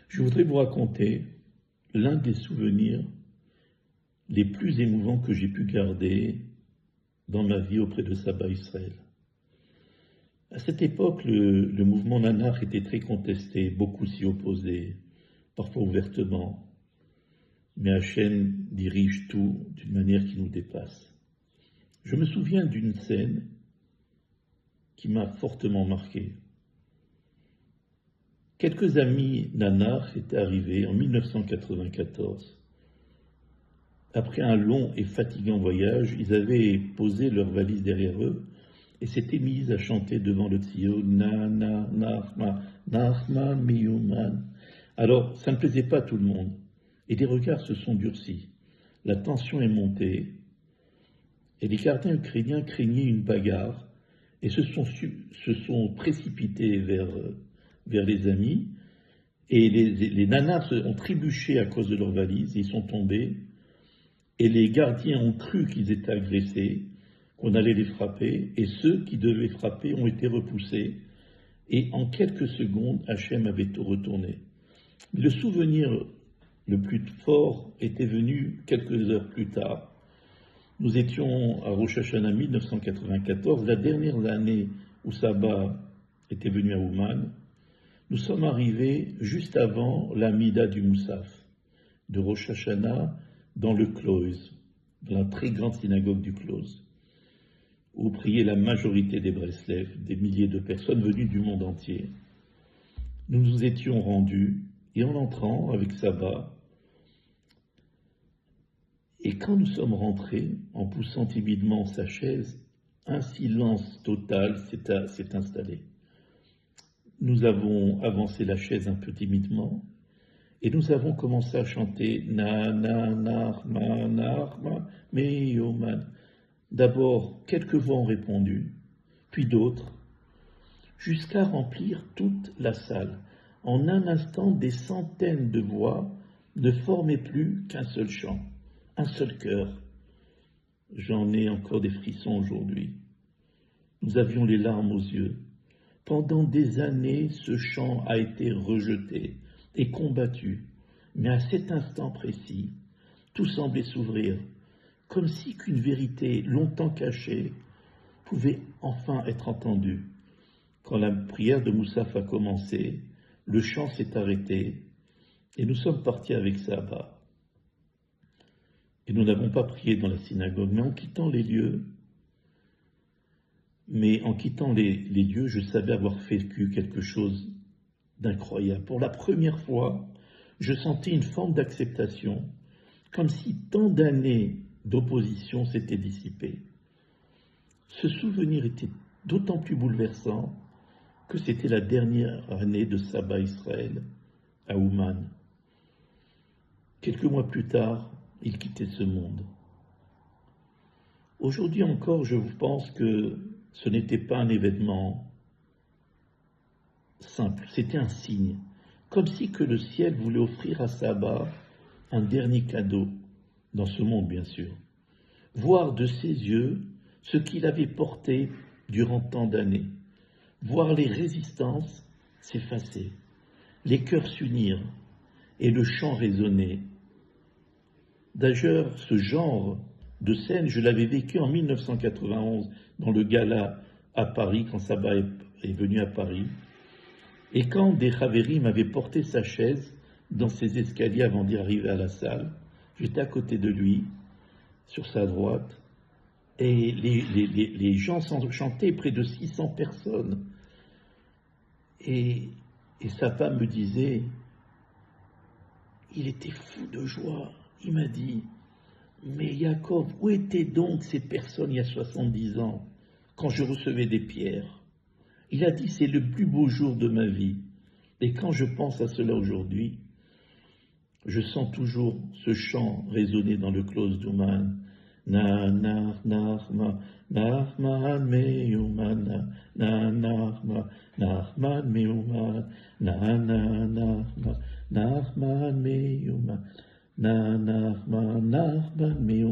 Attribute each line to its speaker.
Speaker 1: Je voudrais vous raconter l'un des souvenirs les plus émouvants que j'ai pu garder dans ma vie auprès de Sabah Israël. À cette époque, le mouvement Nanar était très contesté, beaucoup s'y opposaient, parfois ouvertement. Mais Hachem dirige tout d'une manière qui nous dépasse. Je me souviens d'une scène qui m'a fortement marqué. Quelques amis Nanar étaient arrivés en 1994. Après un long et fatigant voyage, ils avaient posé leurs valises derrière eux et s'étaient mis à chanter devant le Tzion, Na, Narma, Narma, Miyuman. Alors, ça ne plaisait pas à tout le monde, et les regards se sont durcis. La tension est montée, et les gardiens ukrainiens craignaient une bagarre, et se sont précipités vers les amis, et les nanars ont trébuché à cause de leurs valises, ils sont tombés, et les gardiens ont cru qu'ils étaient agressés, qu'on allait les frapper, et ceux qui devaient frapper ont été repoussés, et en quelques secondes, Hachem avait tout retourné. Le souvenir le plus fort était venu quelques heures plus tard. Nous étions à Rosh Hashanah 1994, la dernière année où Sabah était venu à Ouman. Nous sommes arrivés juste avant la Mida du Moussaf, de Rosh Hashanah dans le Close, dans la très grande synagogue du Close, où priait la majorité des Breslev, des milliers de personnes venues du monde entier. Nous nous étions rendus, et en entrant avec Sabah, et quand nous sommes rentrés, en poussant timidement sa chaise, un silence total s'est installé. Nous avons avancé la chaise un peu timidement, et nous avons commencé à chanter Na, Narma, Meyoman. D'abord, quelques voix ont répondu, puis d'autres, jusqu'à remplir toute la salle. En un instant, des centaines de voix ne formaient plus qu'un seul chant, un seul chœur. J'en ai encore des frissons aujourd'hui. Nous avions les larmes aux yeux. Pendant des années, ce chant a été rejeté et combattu, mais à cet instant précis, tout semblait s'ouvrir, comme si qu'une vérité longtemps cachée pouvait enfin être entendue. Quand la prière de Moussaf a commencé, le chant s'est arrêté et nous sommes partis avec Sabah. Et nous n'avons pas prié dans la synagogue, mais en quittant les lieux, je savais avoir vécu quelque chose d'incroyable. Pour la première fois, je sentais une forme d'acceptation, comme si tant d'années d'opposition s'étaient dissipées. Ce souvenir était d'autant plus bouleversant que c'était la dernière année de Sabah Israël à Ouman. Quelques mois plus tard, il quittait ce monde. Aujourd'hui encore, je pense que ce n'était pas un événement simple, c'était un signe, comme si que le ciel voulait offrir à Sabah un dernier cadeau, dans ce monde bien sûr, voir de ses yeux ce qu'il avait porté durant tant d'années, voir les résistances s'effacer, les cœurs s'unir et le chant résonner. D'ailleurs, ce genre de scène, je l'avais vécu en 1991 dans le gala à Paris, quand Sabah est venu à Paris, et quand des Haverim m'avaient porté sa chaise dans ses escaliers avant d'y arriver à la salle. J'étais à côté de lui, sur sa droite, et les gens chantaient, près de 600 personnes. Et sa femme me disait, il était fou de joie. Il m'a dit, mais Yaakov, où étaient donc ces personnes il y a 70 ans, quand je recevais des pierres? Il a dit, c'est le plus beau jour de ma vie. Et quand je pense à cela aujourd'hui, je sens toujours ce chant résonner dans le close d'Ouman. Na, nar, narma, narman, meyuman, na, narma, narman, meyuman, na, narma, narman, meyuman, na, narma, narman, meyuman.